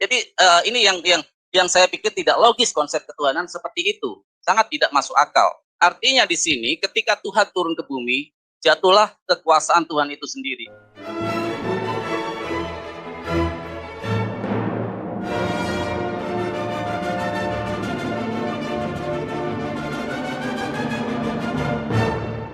Jadi ini yang saya pikir tidak logis konsep ketuhanan seperti itu, sangat tidak masuk akal. Artinya di sini ketika Tuhan turun ke bumi, jatuhlah kekuasaan Tuhan itu sendiri.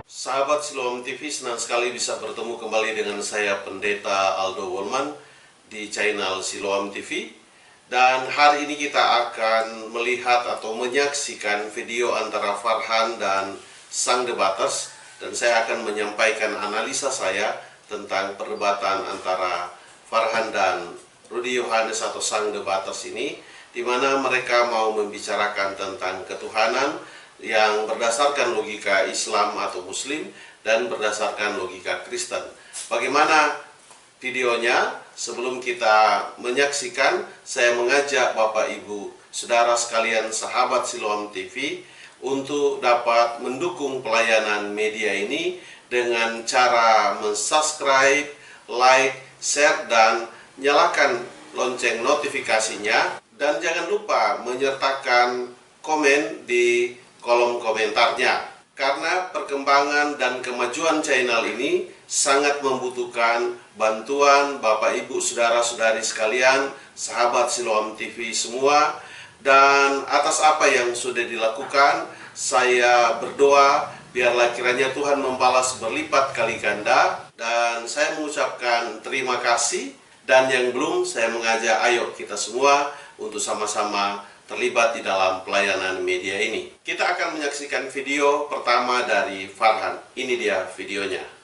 Sahabat Siloam TV, senang sekali bisa bertemu kembali dengan saya Pendeta Aldo Wolman di channel Siloam TV. Dan hari ini kita akan melihat atau menyaksikan video antara Farhan dan sang debaters. Dan saya akan menyampaikan analisa saya tentang perdebatan antara Farhan dan Rudy Yohanes atau sang debaters ini, di mana mereka mau membicarakan tentang ketuhanan yang berdasarkan logika Islam atau Muslim dan berdasarkan logika Kristen. Bagaimana videonya? Sebelum kita menyaksikan, saya mengajak Bapak Ibu, Saudara sekalian sahabat Siloam TV untuk dapat mendukung pelayanan media ini dengan cara mensubscribe, like, share, dan nyalakan lonceng notifikasinya. Dan jangan lupa menyertakan komen di kolom komentarnya, karena perkembangan dan kemajuan channel ini sangat membutuhkan bantuan Bapak Ibu Saudara-saudari sekalian, sahabat Siloam TV semua. Dan atas apa yang sudah dilakukan, saya berdoa biarlah kiranya Tuhan membalas berlipat kali ganda. Dan saya mengucapkan terima kasih. Dan yang belum, saya mengajak ayo kita semua untuk sama-sama terlibat di dalam pelayanan media ini. Kita akan menyaksikan video pertama dari Farhan. Ini dia videonya.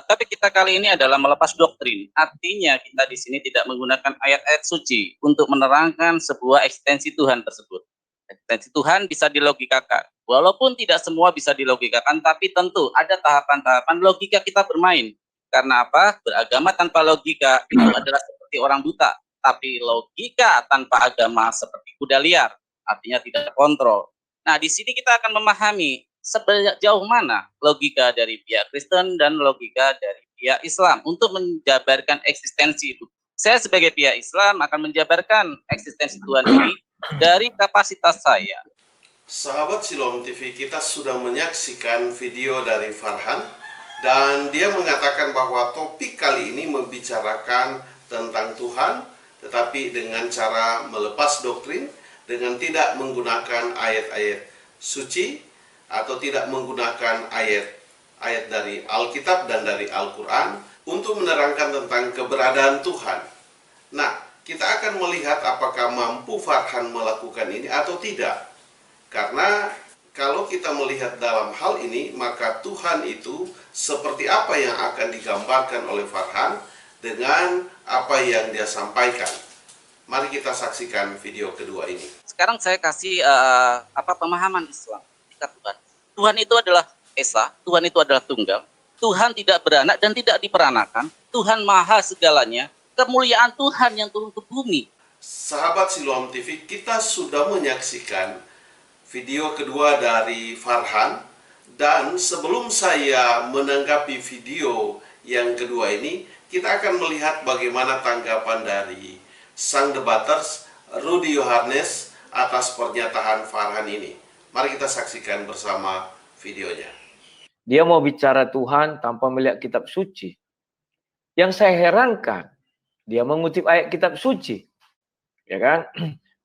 Tapi kita kali ini adalah melepas doktrin. Artinya kita di sini tidak menggunakan ayat-ayat suci untuk menerangkan sebuah ekstensi Tuhan tersebut. Ekstensi Tuhan bisa dilogikakan. Walaupun tidak semua bisa dilogikakan, tapi tentu ada tahapan-tahapan logika kita bermain. Karena apa? Beragama tanpa logika itu adalah seperti orang buta. Tapi logika tanpa agama seperti kuda liar, artinya tidak kontrol. Nah, di sini kita akan memahami sejauh mana logika dari pihak Kristen dan logika dari pihak Islam untuk menjabarkan eksistensi itu. Saya sebagai pihak Islam akan menjabarkan eksistensi Tuhan ini dari kapasitas saya. Sahabat Siloam TV, kita sudah menyaksikan video dari Farhan, dan dia mengatakan bahwa topik kali ini membicarakan tentang Tuhan, tetapi dengan cara melepas doktrin, dengan tidak menggunakan ayat-ayat suci, atau tidak menggunakan ayat-ayat dari Alkitab dan dari Al-Quran untuk menerangkan tentang keberadaan Tuhan. Nah, kita akan melihat apakah mampu Farhan melakukan ini atau tidak. Karena kalau kita melihat dalam hal ini, maka Tuhan itu seperti apa yang akan digambarkan oleh Farhan dengan apa yang dia sampaikan. Mari kita saksikan video kedua ini. Sekarang saya kasih pemahaman Islam. Tuhan. Tuhan itu adalah Esa, Tuhan itu adalah tunggal. Tuhan tidak beranak dan tidak diperanakan. Tuhan maha segalanya. Kemuliaan Tuhan yang turun ke bumi. Sahabat Siloam TV, kita sudah menyaksikan video kedua dari Farhan. Dan sebelum saya menanggapi video yang kedua ini, kita akan melihat bagaimana tanggapan dari sang debaters Rudy Yohanes atas pernyataan Farhan ini. Mari kita saksikan bersama videonya. Dia mau bicara Tuhan tanpa melihat kitab suci. Yang saya herankan, dia mengutip ayat kitab suci. Ya kan?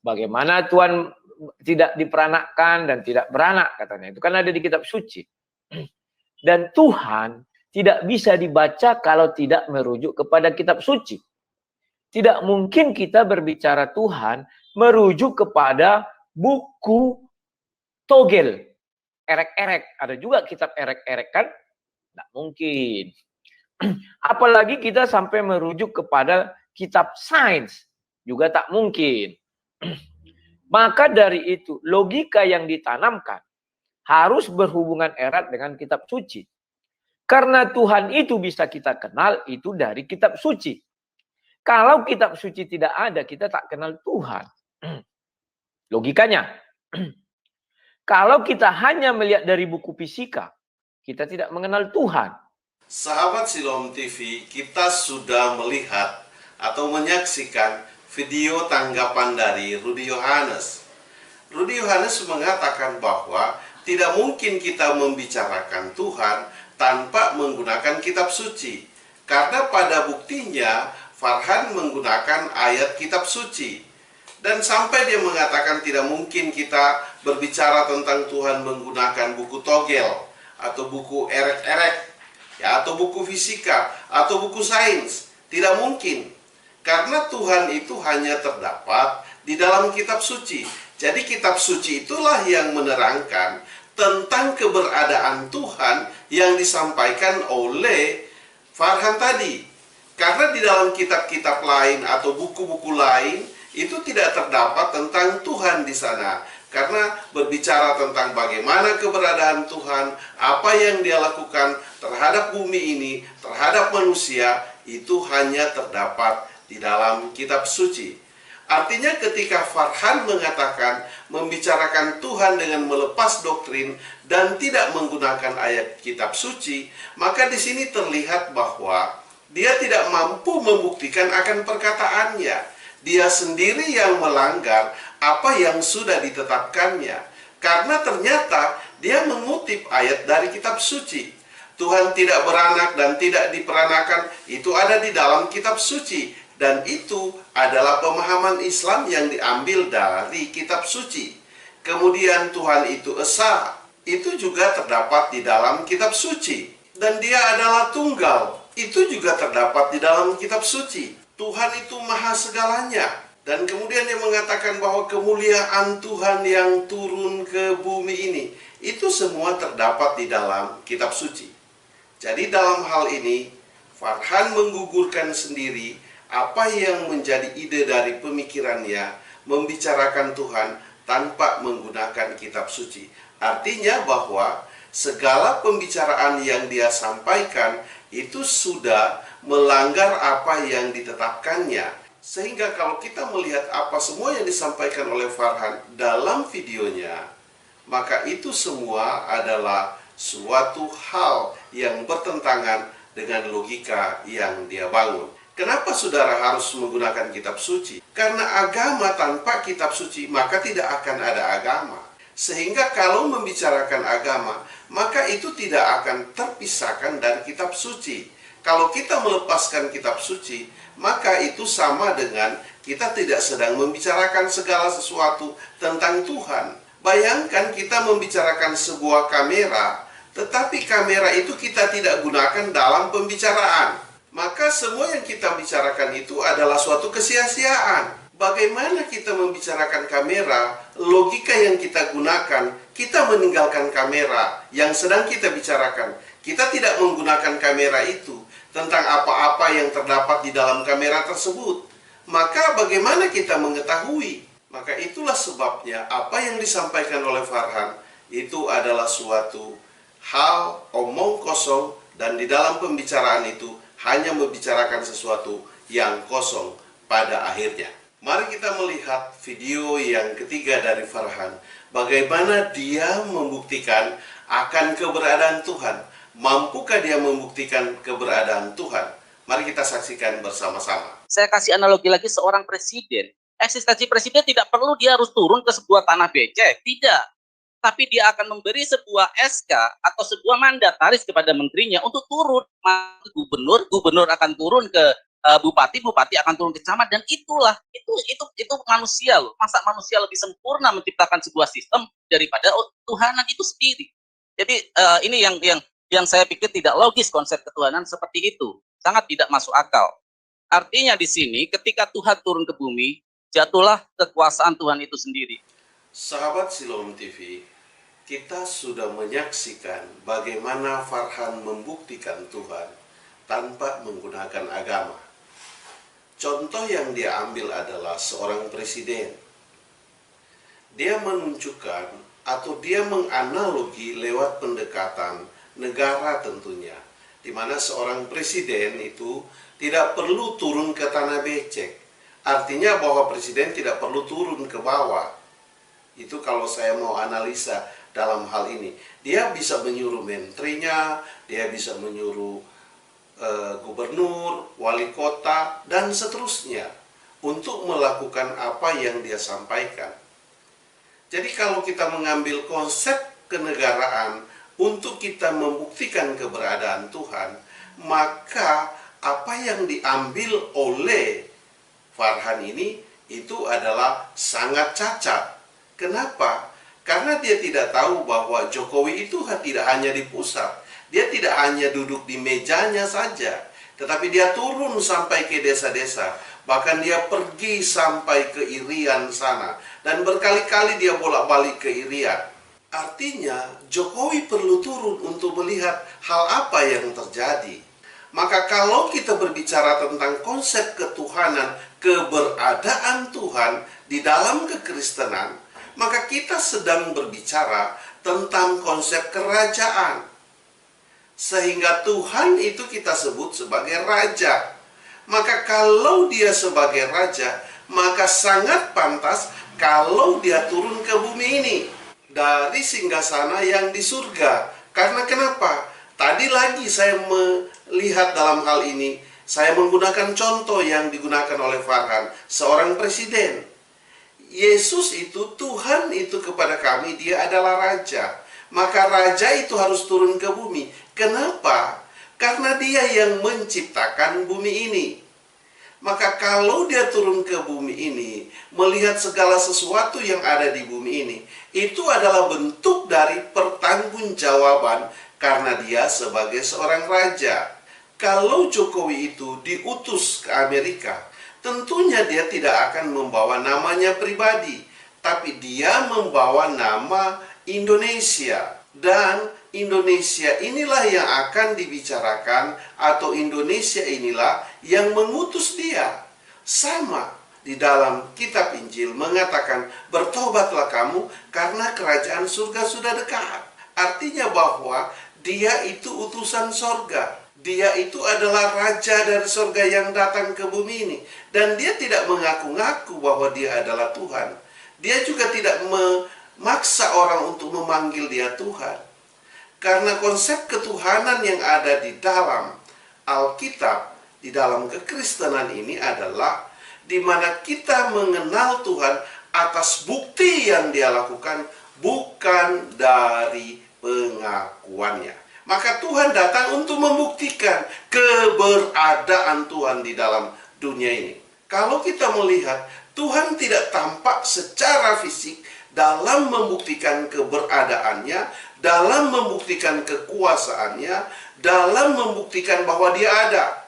Bagaimana Tuhan tidak diperanakkan dan tidak beranak katanya. Itu kan ada di kitab suci. Dan Tuhan tidak bisa dibaca kalau tidak merujuk kepada kitab suci. Tidak mungkin kita berbicara Tuhan merujuk kepada buku togel, erek-erek. Ada juga kitab erek-erek kan? Tidak mungkin. Apalagi kita sampai merujuk kepada kitab sains. Juga tak mungkin. Maka dari itu, logika yang ditanamkan harus berhubungan erat dengan kitab suci. Karena Tuhan itu bisa kita kenal itu dari kitab suci. Kalau kitab suci tidak ada, kita tak kenal Tuhan. Logikanya. Kalau kita hanya melihat dari buku fisika, kita tidak mengenal Tuhan. Sahabat Siloam TV, kita sudah melihat atau menyaksikan video tanggapan dari Rudy Yohanes. Rudy Yohanes mengatakan bahwa tidak mungkin kita membicarakan Tuhan tanpa menggunakan kitab suci. Karena pada buktinya Farhan menggunakan ayat kitab suci. Dan sampai dia mengatakan tidak mungkin kita berbicara tentang Tuhan menggunakan buku togel atau buku erek-erek, ya, atau buku fisika atau buku sains. Tidak mungkin. Karena Tuhan itu hanya terdapat di dalam kitab suci. Jadi kitab suci itulah yang menerangkan tentang keberadaan Tuhan yang disampaikan oleh Farhan tadi. Karena di dalam kitab-kitab lain atau buku-buku lain itu tidak terdapat tentang Tuhan di sana. Karena berbicara tentang bagaimana keberadaan Tuhan, apa yang Dia lakukan terhadap bumi ini, terhadap manusia, itu hanya terdapat di dalam kitab suci. Artinya ketika Farhan mengatakan membicarakan Tuhan dengan melepas doktrin dan tidak menggunakan ayat kitab suci, maka di sini terlihat bahwa dia tidak mampu membuktikan akan perkataannya. Dia sendiri yang melanggar apa yang sudah ditetapkannya. Karena ternyata dia mengutip ayat dari kitab suci. Tuhan tidak beranak dan tidak diperanakan, itu ada di dalam kitab suci. Dan itu adalah pemahaman Islam yang diambil dari kitab suci. Kemudian Tuhan itu esa, itu juga terdapat di dalam kitab suci. Dan dia adalah tunggal, itu juga terdapat di dalam kitab suci. Tuhan itu maha segalanya. Dan kemudian dia mengatakan bahwa kemuliaan Tuhan yang turun ke bumi ini, itu semua terdapat di dalam kitab suci. Jadi dalam hal ini, Farhan menggugurkan sendiri apa yang menjadi ide dari pemikirannya membicarakan Tuhan tanpa menggunakan kitab suci. Artinya bahwa segala pembicaraan yang dia sampaikan itu sudah melanggar apa yang ditetapkannya. Sehingga kalau kita melihat apa semua yang disampaikan oleh Farhan dalam videonya, maka itu semua adalah suatu hal yang bertentangan dengan logika yang dia bangun. Kenapa saudara harus menggunakan kitab suci? Karena agama tanpa kitab suci maka tidak akan ada agama. Sehingga kalau membicarakan agama, maka itu tidak akan terpisahkan dari kitab suci. Kalau kita melepaskan kitab suci, maka itu sama dengan kita tidak sedang membicarakan segala sesuatu tentang Tuhan. Bayangkan kita membicarakan sebuah kamera, tetapi kamera itu kita tidak gunakan dalam pembicaraan. Maka semua yang kita bicarakan itu adalah suatu kesia-siaan. Bagaimana kita membicarakan kamera, logika yang kita gunakan, kita meninggalkan kamera yang sedang kita bicarakan. Kita tidak menggunakan kamera itu tentang apa-apa yang terdapat di dalam kamera tersebut. Maka bagaimana kita mengetahui? Maka itulah sebabnya apa yang disampaikan oleh Farhan itu adalah suatu hal omong kosong, dan di dalam pembicaraan itu hanya membicarakan sesuatu yang kosong pada akhirnya. Mari kita melihat video yang ketiga dari Farhan. Bagaimana dia membuktikan akan keberadaan Tuhan. Mampukah dia membuktikan keberadaan Tuhan? Mari kita saksikan bersama-sama. Saya kasih analogi lagi, seorang presiden. Eksistensi presiden tidak perlu dia harus turun ke sebuah tanah becek. Tidak. Tapi dia akan memberi sebuah SK atau sebuah mandataris kepada menterinya untuk turun. Gubernur akan turun ke bupati akan turun ke camat, dan itulah itu manusia loh. Masa manusia lebih sempurna menciptakan sebuah sistem daripada Tuhanan itu sendiri. Jadi ini yang saya pikir tidak logis konsep ketuhanan seperti itu. Sangat tidak masuk akal. Artinya di sini ketika Tuhan turun ke bumi, jatuhlah kekuasaan Tuhan itu sendiri. Sahabat Siloam TV, kita sudah menyaksikan bagaimana Farhan membuktikan Tuhan tanpa menggunakan agama. Contoh yang dia ambil adalah seorang presiden. Dia menunjukkan atau dia menganalogi lewat pendekatan negara tentunya, di mana seorang presiden itu tidak perlu turun ke tanah becek. Artinya bahwa presiden tidak perlu turun ke bawah. Itu kalau saya mau analisa dalam hal ini. Dia bisa menyuruh menterinya, dia bisa menyuruh gubernur, wali kota, dan seterusnya. untuk melakukan apa yang dia sampaikan. Jadi kalau kita mengambil konsep kenegaraan untuk kita membuktikan keberadaan Tuhan, maka apa yang diambil oleh Farhan ini itu adalah sangat cacat. Kenapa? Karena dia tidak tahu bahwa Jokowi itu tidak hanya di pusat. Dia tidak hanya duduk di mejanya saja, tetapi dia turun sampai ke desa-desa. Bahkan dia pergi sampai ke Irian sana. Dan berkali-kali dia bolak-balik ke Irian. Artinya, Jokowi perlu turun untuk melihat hal apa yang terjadi. Maka kalau kita berbicara tentang konsep ketuhanan, keberadaan Tuhan di dalam kekristenan, maka kita sedang berbicara tentang konsep kerajaan. Sehingga Tuhan itu kita sebut sebagai raja. Maka kalau dia sebagai raja, maka sangat pantas kalau dia turun ke bumi ini dari singgasana yang di surga. Karena kenapa? Tadi lagi saya melihat dalam hal ini, saya menggunakan contoh yang digunakan oleh Farhan, seorang presiden. Yesus itu, Tuhan itu kepada kami, dia adalah raja. Maka raja itu harus turun ke bumi. Kenapa? Karena dia yang menciptakan bumi ini. Maka kalau dia turun ke bumi ini, melihat segala sesuatu yang ada di bumi ini, itu adalah bentuk dari pertanggungjawaban karena dia sebagai seorang raja. Kalau Jokowi itu diutus ke Amerika, tentunya dia tidak akan membawa namanya pribadi, tapi dia membawa nama Indonesia. Dan Indonesia inilah yang akan dibicarakan, atau Indonesia inilah yang mengutus dia. Sama di dalam kitab Injil mengatakan, bertobatlah kamu karena kerajaan surga sudah dekat. Artinya bahwa dia itu utusan sorga. Dia itu adalah raja dari sorga yang datang ke bumi ini. Dan dia tidak mengaku-ngaku bahwa dia adalah Tuhan. Dia juga tidak memaksa orang untuk memanggil dia Tuhan. Karena konsep ketuhanan yang ada di dalam Alkitab, di dalam kekristenan ini adalah di mana kita mengenal Tuhan atas bukti yang dia lakukan, bukan dari pengakuannya. Maka Tuhan datang untuk membuktikan keberadaan Tuhan di dalam dunia ini. Kalau kita melihat Tuhan tidak tampak secara fisik dalam membuktikan keberadaannya, dalam membuktikan kekuasaannya, dalam membuktikan bahwa dia ada.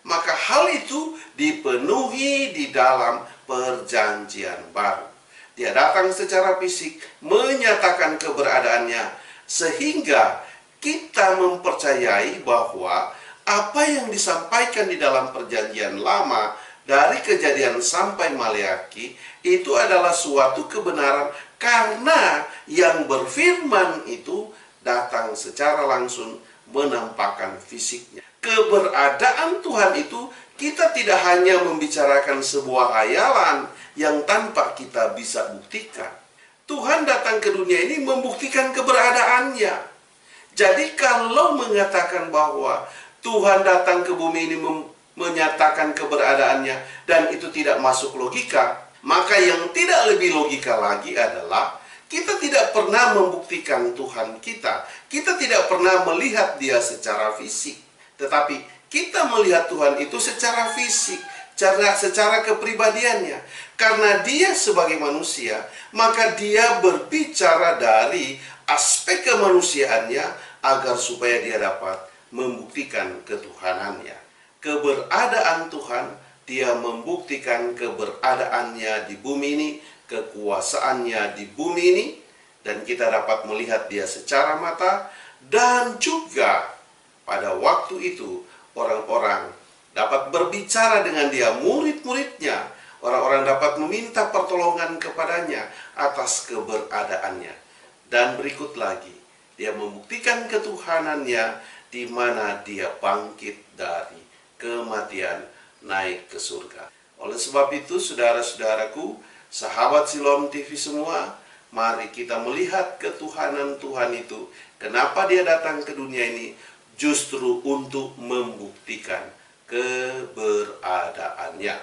Maka hal itu dipenuhi di dalam perjanjian baru. Dia datang secara fisik, menyatakan keberadaannya, sehingga kita mempercayai bahwa apa yang disampaikan di dalam perjanjian lama, dari Kejadian sampai Maleakhi, itu adalah suatu kebenaran karena yang berfirman itu datang secara langsung menampakkan fisiknya. Keberadaan Tuhan itu kita tidak hanya membicarakan sebuah hayalan yang tanpa kita bisa buktikan. Tuhan datang ke dunia ini membuktikan keberadaannya. Jadi kalau mengatakan bahwa Tuhan datang ke bumi ini menyatakan keberadaannya dan itu tidak masuk logika, maka yang tidak lebih logika lagi adalah kita tidak pernah membuktikan Tuhan kita. Kita tidak pernah melihat dia secara fisik, tetapi kita melihat Tuhan itu secara fisik, secara kepribadiannya. Karena dia sebagai manusia, maka dia berbicara dari aspek kemanusiaannya agar supaya dia dapat membuktikan ketuhanannya. Keberadaan Tuhan, dia membuktikan keberadaannya di bumi ini, kekuasaannya di bumi ini, dan kita dapat melihat dia secara mata. Dan juga pada waktu itu orang-orang dapat berbicara dengan dia, murid-muridnya, orang-orang dapat meminta pertolongan kepadanya atas keberadaannya. Dan berikut lagi, dia membuktikan ketuhanannya di mana dia bangkit dari kematian, naik ke surga. Oleh sebab itu, saudara-saudaraku, sahabat Siloam TV semua, mari kita melihat ketuhanan Tuhan itu. Kenapa dia datang ke dunia ini? Justru untuk membuktikan keberadaannya.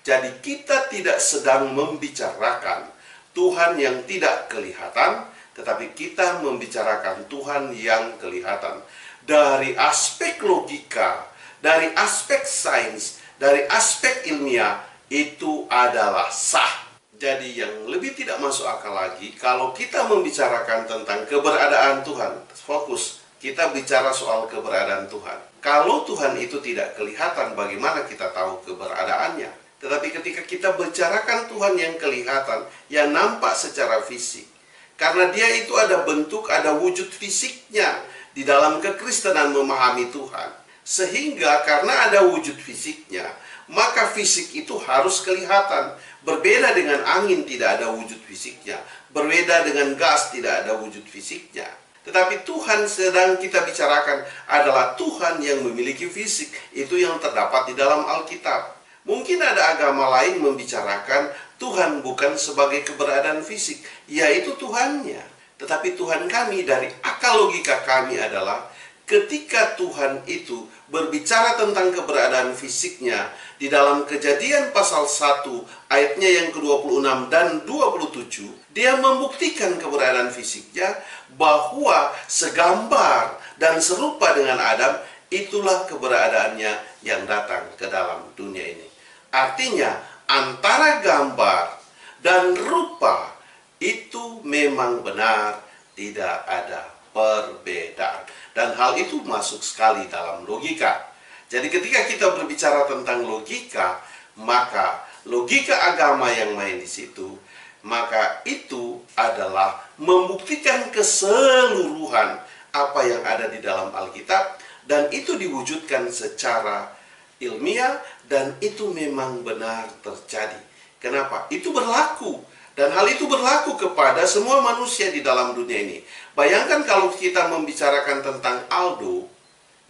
Jadi kita tidak sedang membicarakan Tuhan yang tidak kelihatan, tetapi kita membicarakan Tuhan yang kelihatan. Dari aspek logika, dari aspek sains, dari aspek ilmiah, itu adalah sah. Jadi yang lebih tidak masuk akal lagi, kalau kita membicarakan tentang keberadaan Tuhan, fokus, kita bicara soal keberadaan Tuhan. Kalau Tuhan itu tidak kelihatan, bagaimana kita tahu keberadaannya? Tetapi ketika kita bicarakan Tuhan yang kelihatan, yang nampak secara fisik, karena dia itu ada bentuk, ada wujud fisiknya di dalam kekristenan memahami Tuhan. Sehingga karena ada wujud fisiknya, maka fisik itu harus kelihatan. Berbeda dengan angin, tidak ada wujud fisiknya. Berbeda dengan gas, tidak ada wujud fisiknya. Tetapi Tuhan sedang kita bicarakan adalah Tuhan yang memiliki fisik. Itu yang terdapat di dalam Alkitab. Mungkin ada agama lain membicarakan Tuhan bukan sebagai keberadaan fisik, yaitu Tuhannya. Tetapi Tuhan kami dari akal logika kami adalah ketika Tuhan itu berbicara tentang keberadaan fisiknya di dalam Kejadian pasal 1 ayatnya yang ke-26 dan 27, dia membuktikan keberadaan fisiknya bahwa segambar dan serupa dengan Adam, itulah keberadaannya yang datang ke dalam dunia ini. Artinya antara gambar dan rupa itu memang benar, tidak ada perbedaan. Dan hal itu masuk sekali dalam logika. Jadi ketika kita berbicara tentang logika, maka logika agama yang main di situ, maka itu adalah membuktikan keseluruhan apa yang ada di dalam Alkitab, dan itu diwujudkan secara ilmiah, dan itu memang benar terjadi. Kenapa? Itu berlaku. Dan hal itu berlaku kepada semua manusia di dalam dunia ini. Bayangkan kalau kita membicarakan tentang Aldo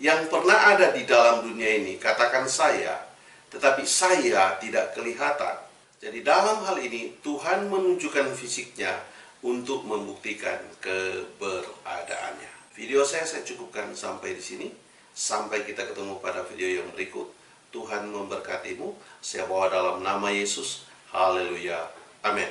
yang pernah ada di dalam dunia ini, katakan saya, tetapi saya tidak kelihatan. Jadi dalam hal ini Tuhan menunjukkan fisiknya untuk membuktikan keberadaannya. Video saya cukupkan sampai di sini. Sampai kita ketemu pada video yang berikut. Tuhan memberkatimu. Saya bawa dalam nama Yesus. Haleluya. Amin.